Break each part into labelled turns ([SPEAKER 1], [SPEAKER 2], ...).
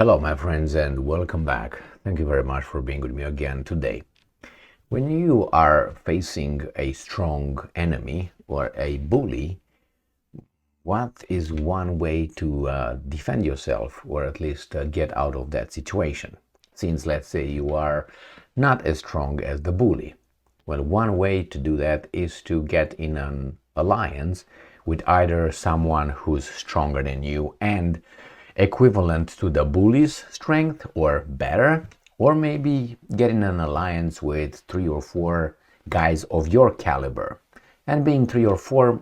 [SPEAKER 1] Hello, my friends, and welcome back. Thank you very much for being with me again today. When you are facing a strong enemy or a bully, what is one way to defend yourself or at least get out of that situation? Since, let's say, you are not as strong as the bully. Well, one way to do that is to get in an alliance with either someone who's stronger than you and equivalent to the bully's strength or better, or maybe get in an alliance with 3 or 4 guys of your caliber. And being 3 or 4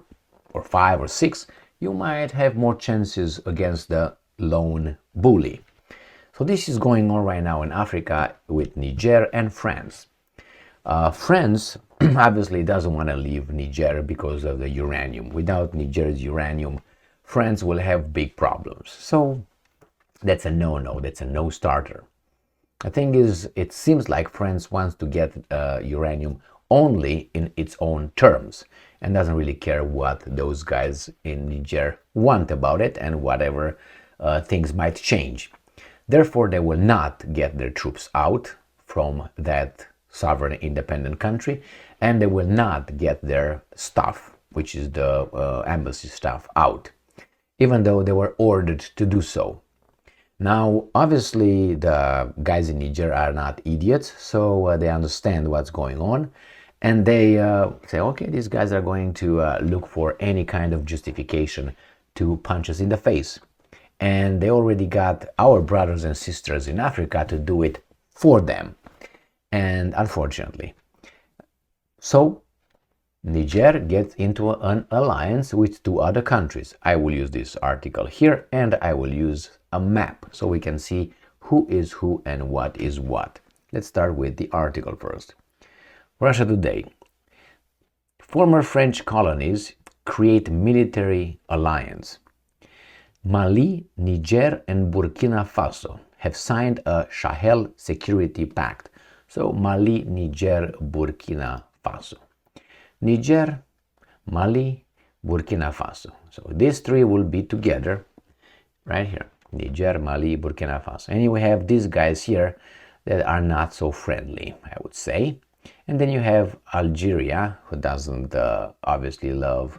[SPEAKER 1] or 5 or 6, you might have more chances against the lone bully. So this is going on right now in Africa with Niger and France. France obviously doesn't want to leave Niger because of the uranium. Without Niger's uranium, France will have big problems. So that's a no-no, that's a no-starter. The thing is, it seems like France wants to get uranium only in its own terms and doesn't really care what those guys in Niger want about it and whatever things might change. Therefore, they will not get their troops out from that sovereign independent country, and they will not get their stuff, which is the embassy stuff, out, even though they were ordered to do so. Now, obviously, the guys in Niger are not idiots, so they understand what's going on, and they say, okay, these guys are going to look for any kind of justification to punch us in the face. And they already got our brothers and sisters in Africa to do it for them. And unfortunately. So Niger gets into an alliance with 2 other countries. I will use this article here and I will use a map so we can see who is who and what is what. Let's start with the article first. Russia Today. Former French colonies create military alliance. Mali, Niger, and Burkina Faso have signed a Sahel Security Pact. So Mali, Niger, Burkina Faso. Niger, Mali, Burkina Faso. So these 3 will be together right here. Niger, Mali, Burkina Faso. And you have these guys here that are not so friendly, I would say. And then you have Algeria, who doesn't obviously love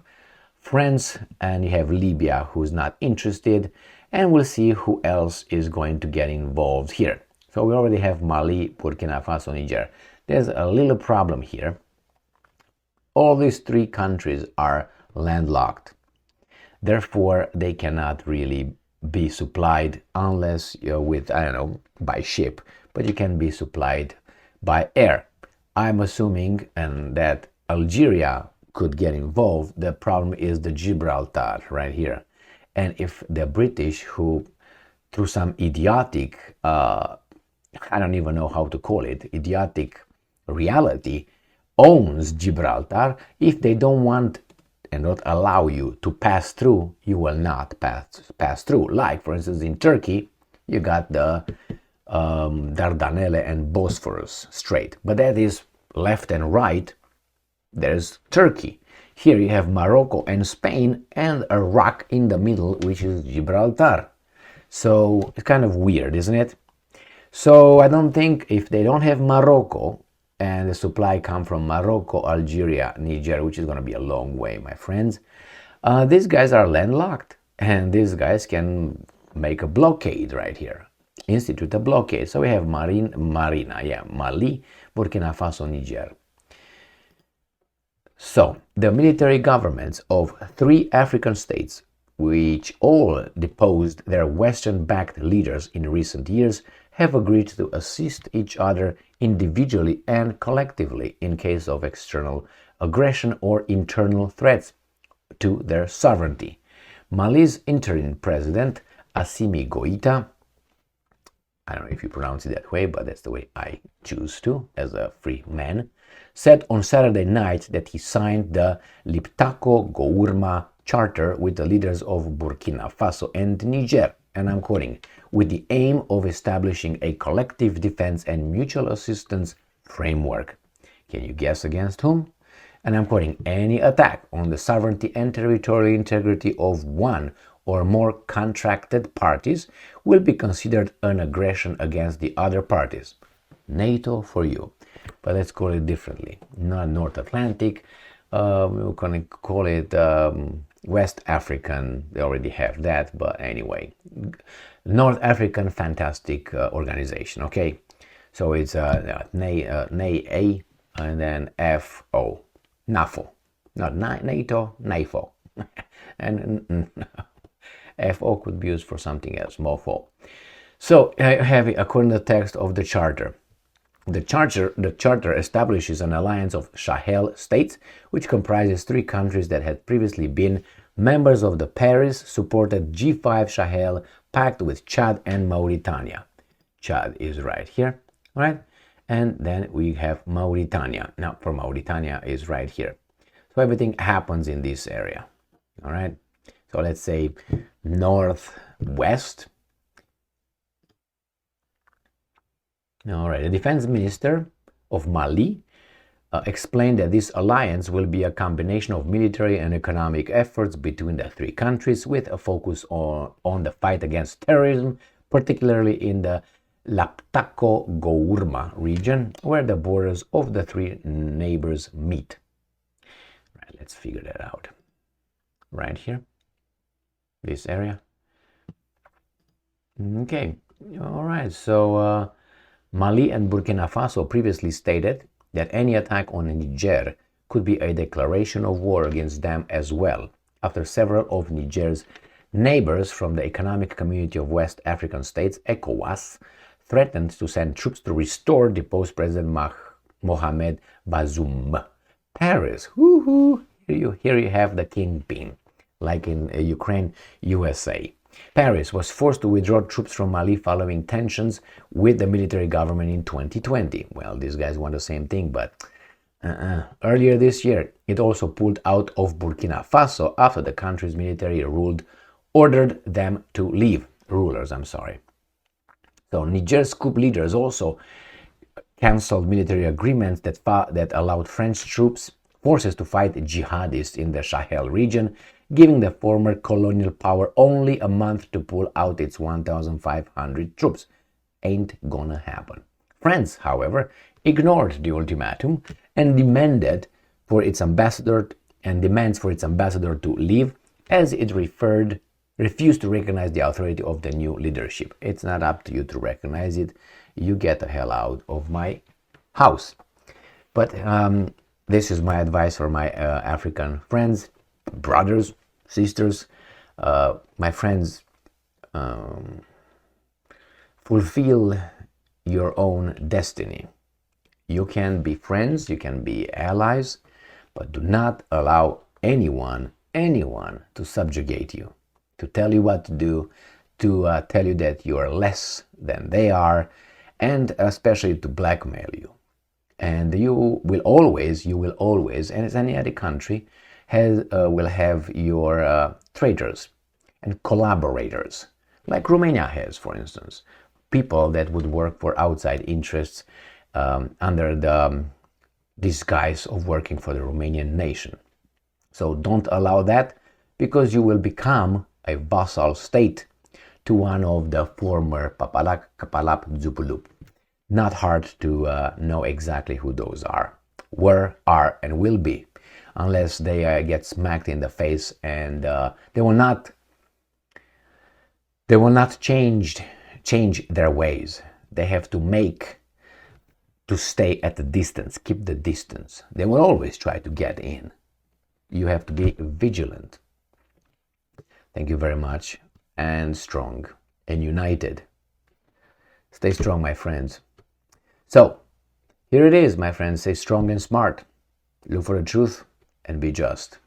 [SPEAKER 1] France, and you have Libya, who's not interested, and we'll see who else is going to get involved here. So we already have Mali, Burkina Faso, Niger. There's a little problem here. All these 3 countries are landlocked. Therefore, they cannot really be supplied unless you're with, I don't know, by ship, but you can be supplied by air. I'm assuming that Algeria could get involved. The problem is the Gibraltar right here. And if the British, who through some idiotic, I don't even know how to call it, idiotic reality, owns Gibraltar, if they don't want and not allow you to pass through, you will not pass through. Like, for instance, in Turkey, you got the Dardanelles and Bosphorus Strait, but that is left and right. There's Turkey. Here you have Morocco and Spain and a rock in the middle, which is Gibraltar. So it's kind of weird, isn't it? So I don't think, if they don't have Morocco and the supply come from Morocco, Algeria, Niger, which is going to be a long way, my friends, these guys are landlocked, and these guys can make a blockade right here, institute a blockade. So we have Mali, Burkina Faso, Niger. So the military governments of 3 African states, which all deposed their Western-backed leaders in recent years, have agreed to assist each other individually and collectively in case of external aggression or internal threats to their sovereignty. Mali's interim president, Assimi Goïta, I don't know if you pronounce it that way, but that's the way I choose to as a free man, said on Saturday night that he signed the Liptako Gourma Charter with the leaders of Burkina Faso and Niger, and I'm quoting, with the aim of establishing a collective defense and mutual assistance framework. Can you guess against whom? And I'm quoting, any attack on the sovereignty and territorial integrity of one or more contracted parties will be considered an aggression against the other parties. NATO for you. But let's call it differently. Not North Atlantic. We're going to call it West African. They already have that, but anyway. North African Fantastic Organization, okay? So it's NA and then FO. NAFO. Not NATO, NAFO. And FO could be used for something else, MOFO. So, according to the text of the Charter, the Charter establishes an alliance of Sahel states, which comprises 3 countries that had previously been members of the Paris-supported G5 Sahel Pact with Chad and Mauritania. Chad is right here, right? And then we have Mauritania. Now, for Mauritania is right here. So everything happens in this area, all right? So let's say northwest. All right, the defense minister of Mali explained that this alliance will be a combination of military and economic efforts between the 3 countries with a focus on the fight against terrorism, particularly in the Laptako-Gourma region, where the borders of the 3 neighbors meet. Right, let's figure that out. Right here, this area. Okay, all right, so Mali and Burkina Faso previously stated that any attack on Niger could be a declaration of war against them as well, after several of Niger's neighbors from the Economic Community of West African States, ECOWAS, threatened to send troops to restore deposed President Mohamed Bazoum. Paris, woohoo! Here you have the kingpin, like in Ukraine, USA. Paris was forced to withdraw troops from Mali following tensions with the military government in 2020. Well, these guys want the same thing, but earlier this year, it also pulled out of Burkina Faso after the country's military ordered them to leave. Rulers, I'm sorry. So Niger's coup leaders also cancelled military agreements that allowed French forces to fight jihadists in the Sahel region, giving the former colonial power only a month to pull out its 1,500 troops. Ain't gonna happen. France, however, ignored the ultimatum and demands for its ambassador to leave, as it refused to recognize the authority of the new leadership. It's not up to you to recognize it. You get the hell out of my house. But this is my advice for my African friends, brothers, sisters, my friends. Fulfill your own destiny. You can be friends, you can be allies, but do not allow anyone to subjugate you, to tell you what to do, to tell you that you are less than they are, and especially to blackmail you. And you will always, and as any other country, will have your traitors and collaborators, like Romania has, for instance. People that would work for outside interests under the disguise of working for the Romanian nation. So don't allow that, because you will become a vassal state to one of the former Papalak, Kapalap, Zupulup. Not hard to know exactly who those were, are, and will be, unless they get smacked in the face, and they will not change their ways. They have to stay at the distance, keep the distance. They will always try to get in. You have to be vigilant. Thank you very much, and strong and united. Stay strong, my friends. So, here it is, my friends. Stay strong and smart. Look for the truth and be just.